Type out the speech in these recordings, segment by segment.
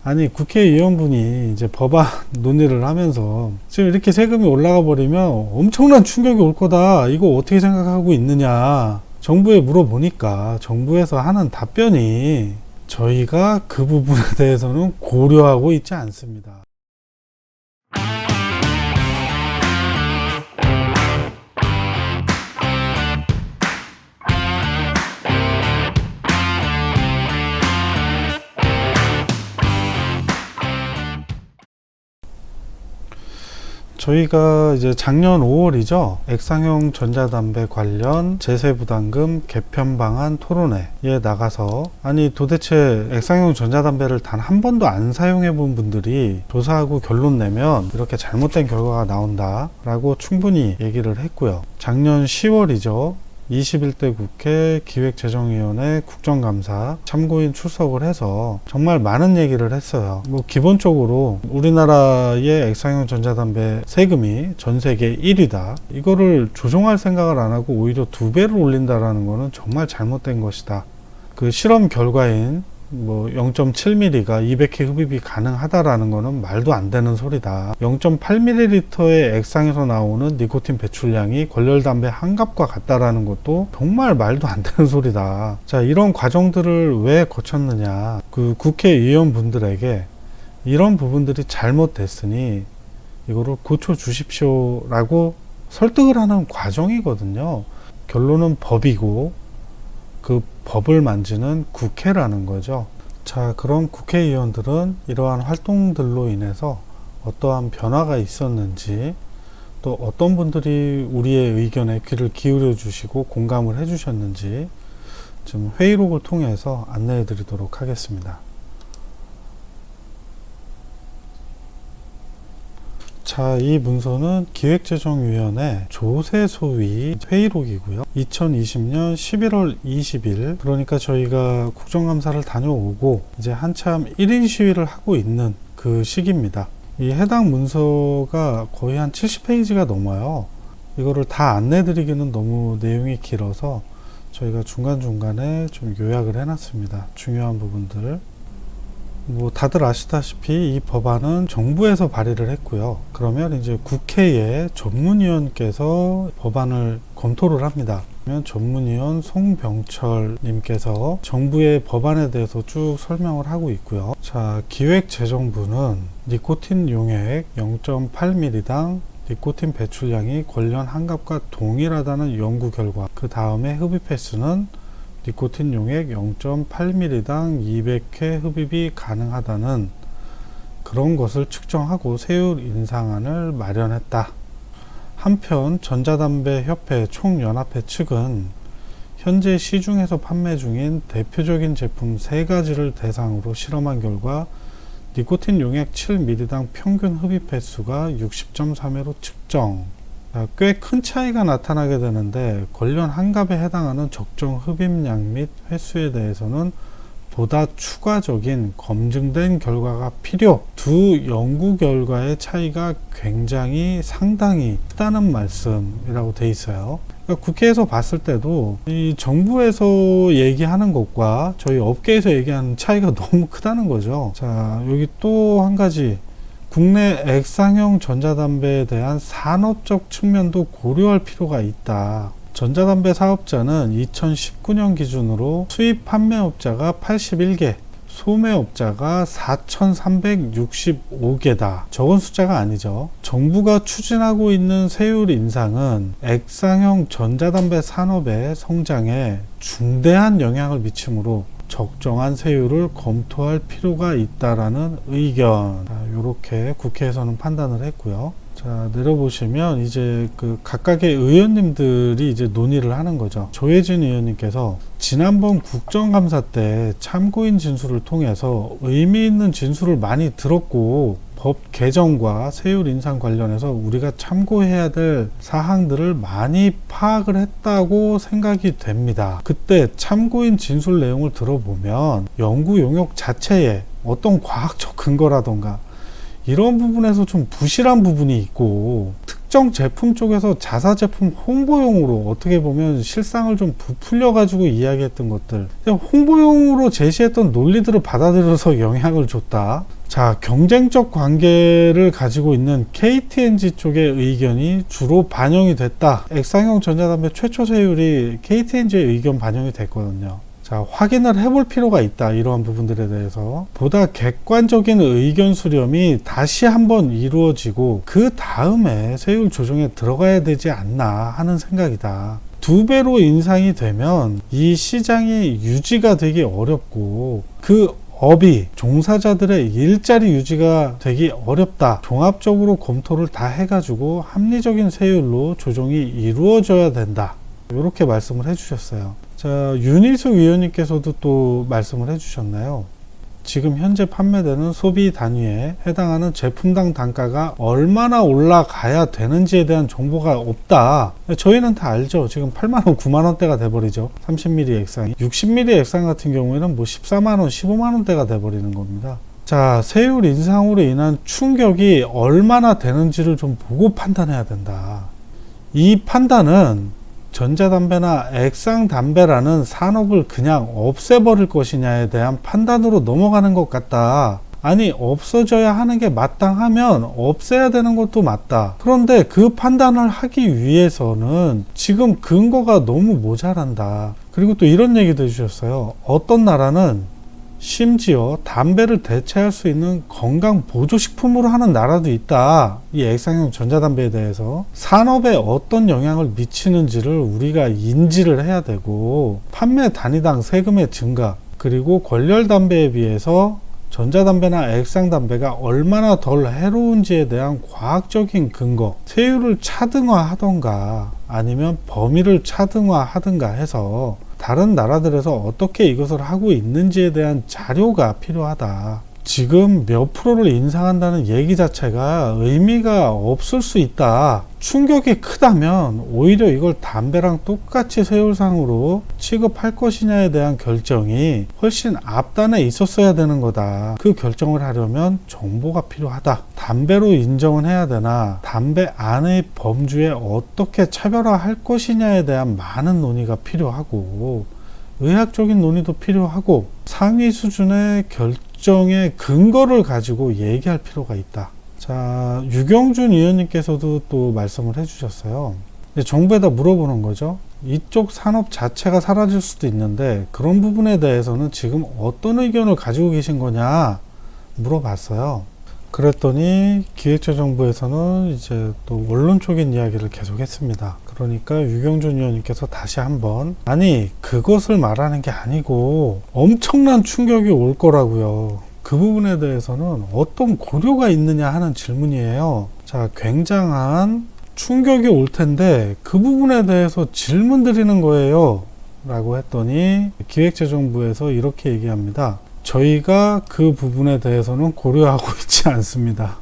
아니, 국회의원분이 이제 법안 논의를 하면서 지금 이렇게 세금이 올라가 버리면 엄청난 충격이 올 거다. 이거 어떻게 생각하고 있느냐. 정부에 물어보니까 정부에서 하는 답변이 저희가 그 부분에 대해서는 고려하고 있지 않습니다. 저희가 이제 작년 5월이죠. 액상형 전자담배 관련 제세부담금 개편 방안 토론회에 나가서 아니 도대체 액상형 전자담배를 단 한 번도 안 사용해 본 분들이 조사하고 결론 내면 이렇게 잘못된 결과가 나온다 라고 충분히 얘기를 했고요. 작년 10월이죠. 21대 국회 기획재정위원회 국정감사 참고인 출석을 해서 정말 많은 얘기를 했어요. 뭐 기본적으로 우리나라의 액상형 전자담배 세금이 전 세계 1위다. 이거를 조정할 생각을 안 하고 오히려 2배를 올린다라는 거는 정말 잘못된 것이다. 그 실험 결과인 뭐 0.7mm가 200회 흡입이 가능하다라는 거는 말도 안 되는 소리다. 0.8ml의 액상에서 나오는 니코틴 배출량이 권열담배 한 갑과 같다라는 것도 정말 말도 안 되는 소리다. 자, 이런 과정들을 왜 거쳤느냐. 그 국회의원분들에게 이런 부분들이 잘못됐으니 이거를 고쳐 주십시오 라고 설득을 하는 과정이거든요. 결론은 법이고 그 법을 만지는 국회라는 거죠. 자, 그럼 국회의원들은 이러한 활동들로 인해서 어떠한 변화가 있었는지, 또 어떤 분들이 우리의 의견에 귀를 기울여 주시고 공감을 해 주셨는지 지금 회의록을 통해서 안내해 드리도록 하겠습니다. 자, 이 문서는 기획재정위원회 조세소위 회의록이고요. 2020년 11월 20일, 그러니까 저희가 국정감사를 다녀오고 이제 한참 1인 시위를 하고 있는 그 시기입니다. 이 해당 문서가 거의 한 70페이지가 넘어요. 이거를 다 안내드리기는 너무 내용이 길어서 저희가 중간중간에 좀 요약을 해놨습니다. 중요한 부분들. 뭐 다들 아시다시피 이 법안은 정부에서 발의를 했고요. 그러면 이제 국회의 전문위원께서 법안을 검토를 합니다. 그러면 전문위원 송병철 님께서 정부의 법안에 대해서 쭉 설명을 하고 있고요. 자, 기획재정부는 니코틴 용액 0.8ml당 니코틴 배출량이 권련 한 갑과 동일하다는 연구 결과, 그 다음에 흡입 횟수는 니코틴 용액 0.8ml당 200회 흡입이 가능하다는 그런 것을 측정하고 세율 인상안을 마련했다. 한편 전자담배협회 총연합회 측은 현재 시중에서 판매 중인 대표적인 제품 3가지를 대상으로 실험한 결과 니코틴 용액 7ml당 평균 흡입 횟수가 60.3회로 측정. 꽤 큰 차이가 나타나게 되는데 권련 한 갑에 해당하는 적정 흡입량 및 횟수에 대해서는 보다 추가적인 검증된 결과가 필요. 두 연구 결과의 차이가 굉장히 상당히 크다는 말씀이라고 돼 있어요. 그러니까 국회에서 봤을 때도 이 정부에서 얘기하는 것과 저희 업계에서 얘기하는 차이가 너무 크다는 거죠. 자, 여기 또 한 가지, 국내 액상형 전자담배에 대한 산업적 측면도 고려할 필요가 있다. 전자담배 사업자는 2019년 기준으로 수입 판매업자가 81개, 소매업자가 4,365개다. 적은 숫자가 아니죠. 정부가 추진하고 있는 세율 인상은 액상형 전자담배 산업의 성장에 중대한 영향을 미치므로 적정한 세율을 검토할 필요가 있다라는 의견. 이렇게 국회에서는 판단을 했고요. 자, 내려보시면 이제 그 각각의 의원님들이 이제 논의를 하는 거죠. 조혜진 의원님께서 지난번 국정감사 때 참고인 진술을 통해서 의미 있는 진술을 많이 들었고 법 개정과 세율 인상 관련해서 우리가 참고해야 될 사항들을 많이 파악을 했다고 생각이 됩니다. 그때 참고인 진술 내용을 들어보면 연구 용역 자체에 어떤 과학적 근거라던가 이런 부분에서 좀 부실한 부분이 있고, 특정 제품 쪽에서 자사 제품 홍보용으로 어떻게 보면 실상을 좀 부풀려 가지고 이야기했던 것들, 홍보용으로 제시했던 논리들을 받아들여서 영향을 줬다. 자, 경쟁적 관계를 가지고 있는 KT&G 쪽의 의견이 주로 반영이 됐다. 액상형 전자담배 최초 세율이 KT&G의 의견 반영이 됐거든요. 자, 확인을 해볼 필요가 있다. 이러한 부분들에 대해서 보다 객관적인 의견 수렴이 다시 한번 이루어지고 그 다음에 세율 조정에 들어가야 되지 않나 하는 생각이다. 2배로 인상이 되면 이 시장이 유지가 되기 어렵고 그 업이 종사자들의 일자리 유지가 되기 어렵다. 종합적으로 검토를 다 해가지고 합리적인 세율로 조정이 이루어져야 된다. 이렇게 말씀을 해주셨어요. 자, 윤희숙 위원님께서도 또 말씀을 해주셨나요? 지금 현재 판매되는 소비 단위에 해당하는 제품당 단가가 얼마나 올라가야 되는지에 대한 정보가 없다. 저희는 다 알죠. 지금 8만원, 9만원대가 돼버리죠. 30mm 액상. 60mm 액상 같은 경우에는 뭐 14만원, 15만원대가 돼버리는 겁니다. 자, 세율 인상으로 인한 충격이 얼마나 되는지를 좀 보고 판단해야 된다. 이 판단은 전자담배나 액상담배라는 산업을 그냥 없애버릴 것이냐에 대한 판단으로 넘어가는 것 같다. 아니, 없어져야 하는 게 마땅하면 없애야 되는 것도 맞다. 그런데 그 판단을 하기 위해서는 지금 근거가 너무 모자란다. 그리고 또 이런 얘기도 해주셨어요. 어떤 나라는 심지어 담배를 대체할 수 있는 건강 보조식품으로 하는 나라도 있다. 이 액상형 전자담배에 대해서 산업에 어떤 영향을 미치는지를 우리가 인지를 해야 되고, 판매 단위당 세금의 증가, 그리고 권열담배에 비해서 전자담배나 액상담배가 얼마나 덜 해로운지에 대한 과학적인 근거, 세율을 차등화하던가 아니면 범위를 차등화하든가 해서 다른 나라들에서 어떻게 이것을 하고 있는지에 대한 자료가 필요하다. 지금 몇 프로를 인상한다는 얘기 자체가 의미가 없을 수 있다. 충격이 크다면 오히려 이걸 담배랑 똑같이 세율상으로 취급할 것이냐에 대한 결정이 훨씬 앞단에 있었어야 되는 거다. 그 결정을 하려면 정보가 필요하다. 담배로 인정은 해야 되나, 담배 안의 범주에 어떻게 차별화할 것이냐에 대한 많은 논의가 필요하고, 의학적인 논의도 필요하고, 상위 수준의 결정의 근거를 가지고 얘기할 필요가 있다. 자, 유경준 의원님께서도 또 말씀을 해주셨어요. 정부에다 물어보는 거죠. 이쪽 산업 자체가 사라질 수도 있는데 그런 부분에 대해서는 지금 어떤 의견을 가지고 계신 거냐 물어봤어요. 그랬더니 기획재정부에서는 이제 또 원론적인 이야기를 계속했습니다. 그러니까 유경준 의원님께서 다시 한번, 아니 그것을 말하는 게 아니고 엄청난 충격이 올 거라고요. 그 부분에 대해서는 어떤 고려가 있느냐 하는 질문이에요. 자, 굉장한 충격이 올 텐데 그 부분에 대해서 질문 드리는 거예요 라고 했더니 기획재정부에서 이렇게 얘기합니다. 저희가 그 부분에 대해서는 고려하고 있지 않습니다.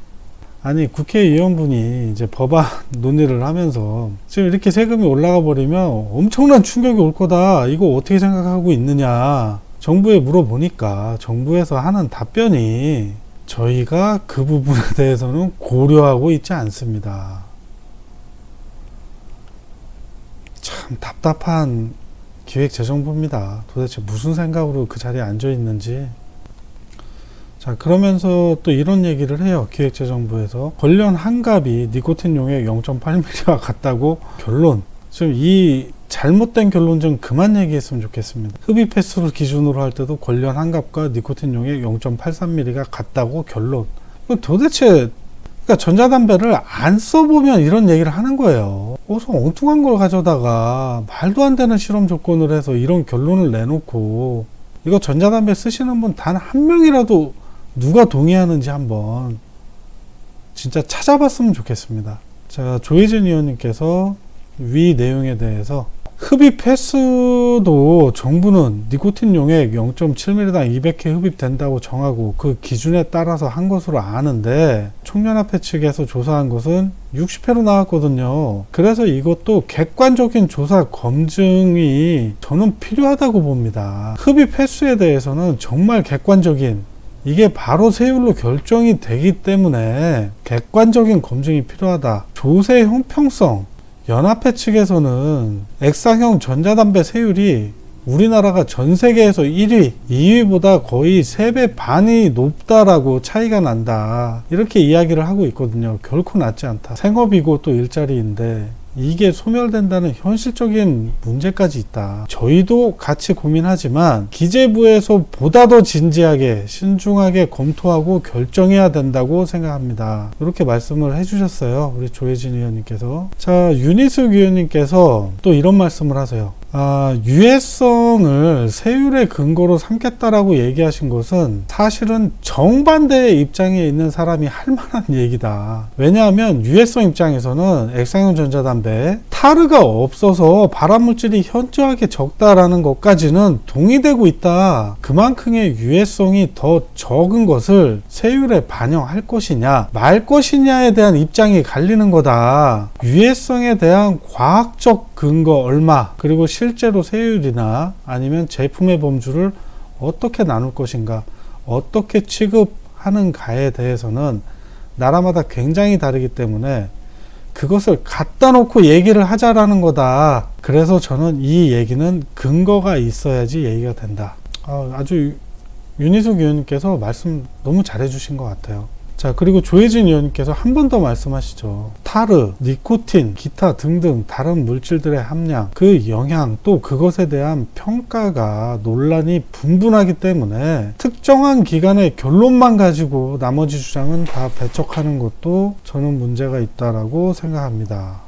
아니, 국회의원분이 이제 법안 논의를 하면서 지금 이렇게 세금이 올라가 버리면 엄청난 충격이 올 거다, 이거 어떻게 생각하고 있느냐 정부에 물어보니까 정부에서 하는 답변이 저희가 그 부분에 대해서는 고려하고 있지 않습니다. 참 답답한 기획재정부입니다. 도대체 무슨 생각으로 그 자리에 앉아 있는지. 자, 그러면서 또 이런 얘기를 해요. 기획재정부에서 관련 한갑이 니코틴 용액 0.8mg와 같다고 결론. 지금 이 잘못된 결론 좀 그만 얘기했으면 좋겠습니다. 흡입 횟수를 기준으로 할 때도 관련 한갑과 니코틴 용액 0.83mg가 같다고 결론. 도대체 그러니까 전자담배를 안 써보면 이런 얘기를 하는 거예요. 어서 엉뚱한 걸 가져다가 말도 안 되는 실험 조건을 해서 이런 결론을 내놓고, 이거 전자담배 쓰시는 분 단 한 명이라도 누가 동의하는지 한번 진짜 찾아봤으면 좋겠습니다. 자, 조혜진 의원님께서 위 내용에 대해서 흡입 횟수도 정부는 니코틴 용액 0.7mg당 200회 흡입된다고 정하고 그 기준에 따라서 한 것으로 아는데, 청년협회 측에서 조사한 것은 60회로 나왔거든요. 그래서 이것도 객관적인 조사 검증이 저는 필요하다고 봅니다. 흡입 횟수에 대해서는 정말 객관적인, 이게 바로 세율로 결정이 되기 때문에 객관적인 검증이 필요하다. 조세 형평성, 연합회 측에서는 액상형 전자담배 세율이 우리나라가 전 세계에서 1위, 2위보다 거의 3배 반이 높다라고 차이가 난다, 이렇게 이야기를 하고 있거든요. 결코 낮지 않다. 생업이고 또 일자리인데 이게 소멸된다는 현실적인 문제까지 있다. 저희도 같이 고민하지만 기재부에서 보다 더 진지하게 신중하게 검토하고 결정해야 된다고 생각합니다. 이렇게 말씀을 해주셨어요, 우리 조혜진 의원님께서. 자, 윤희숙 의원님께서 또 이런 말씀을 하세요. 유해성을 세율의 근거로 삼겠다라고 얘기하신 것은 사실은 정반대의 입장에 있는 사람이 할 만한 얘기다. 왜냐하면 유해성 입장에서는 액상형 전자담배 타르가 없어서 발암물질이 현저하게 적다라는 것까지는 동의되고 있다. 그만큼의 유해성이 더 적은 것을 세율에 반영할 것이냐 말 것이냐에 대한 입장이 갈리는 거다. 유해성에 대한 과학적 근거 얼마, 그리고 실제로 세율이나 아니면 제품의 범주를 어떻게 나눌 것인가, 어떻게 취급하는가에 대해서는 나라마다 굉장히 다르기 때문에 그것을 갖다 놓고 얘기를 하자라는 거다. 그래서 저는 이 얘기는 근거가 있어야지 얘기가 된다. 아주 윤희숙 의원님께서 말씀 너무 잘해 주신 것 같아요. 자, 그리고 조혜진 의원님께서 한 번 더 말씀하시죠. 타르, 니코틴, 기타 등등 다른 물질들의 함량, 그 영향, 또 그것에 대한 평가가 논란이 분분하기 때문에 특정한 기관의 결론만 가지고 나머지 주장은 다 배척하는 것도 저는 문제가 있다라고 생각합니다.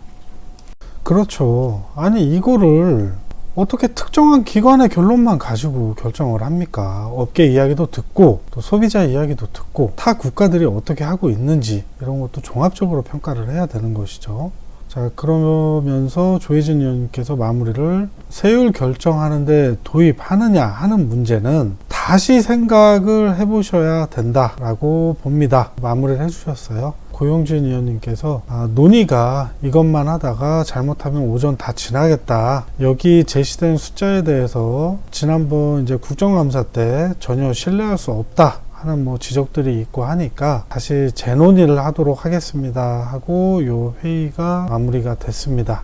그렇죠. 아니, 이거를 어떻게 특정한 기관의 결론만 가지고 결정을 합니까? 업계 이야기도 듣고 또 소비자 이야기도 듣고 타 국가들이 어떻게 하고 있는지 이런 것도 종합적으로 평가를 해야 되는 것이죠. 자, 그러면서 조혜진 의원님께서 마무리를, 세율 결정하는데 도입하느냐 하는 문제는 다시 생각을 해보셔야 된다라고 봅니다. 마무리를 해주셨어요. 고용진 의원님께서 논의가 이것만 하다가 잘못하면 오전 다 지나겠다. 여기 제시된 숫자에 대해서 지난번 이제 국정감사 때 전혀 신뢰할 수 없다 하는 지적들이 있고 하니까 다시 재논의를 하도록 하겠습니다 하고 요 회의가 마무리가 됐습니다.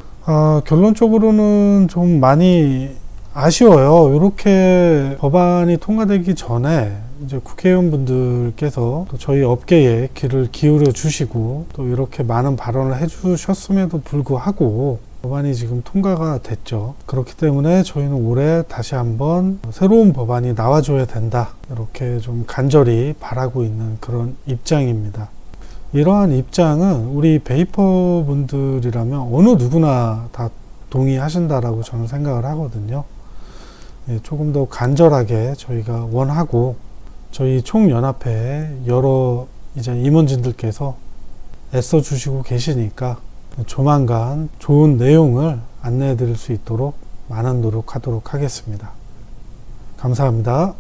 결론적으로는 좀 많이 아쉬워요. 이렇게 법안이 통과되기 전에 이제 국회의원분들께서 또 저희 업계에 귀를 기울여 주시고 또 이렇게 많은 발언을 해 주셨음에도 불구하고 법안이 지금 통과가 됐죠. 그렇기 때문에 저희는 올해 다시 한번 새로운 법안이 나와줘야 된다, 이렇게 좀 간절히 바라고 있는 그런 입장입니다. 이러한 입장은 우리 베이퍼 분들이라면 어느 누구나 다 동의하신다라고 저는 생각을 하거든요. 조금 더 간절하게 저희가 원하고, 저희 총연합회 여러 이제 임원진들께서 애써 주시고 계시니까 조만간 좋은 내용을 안내해 드릴 수 있도록 많은 노력하도록 하겠습니다. 감사합니다.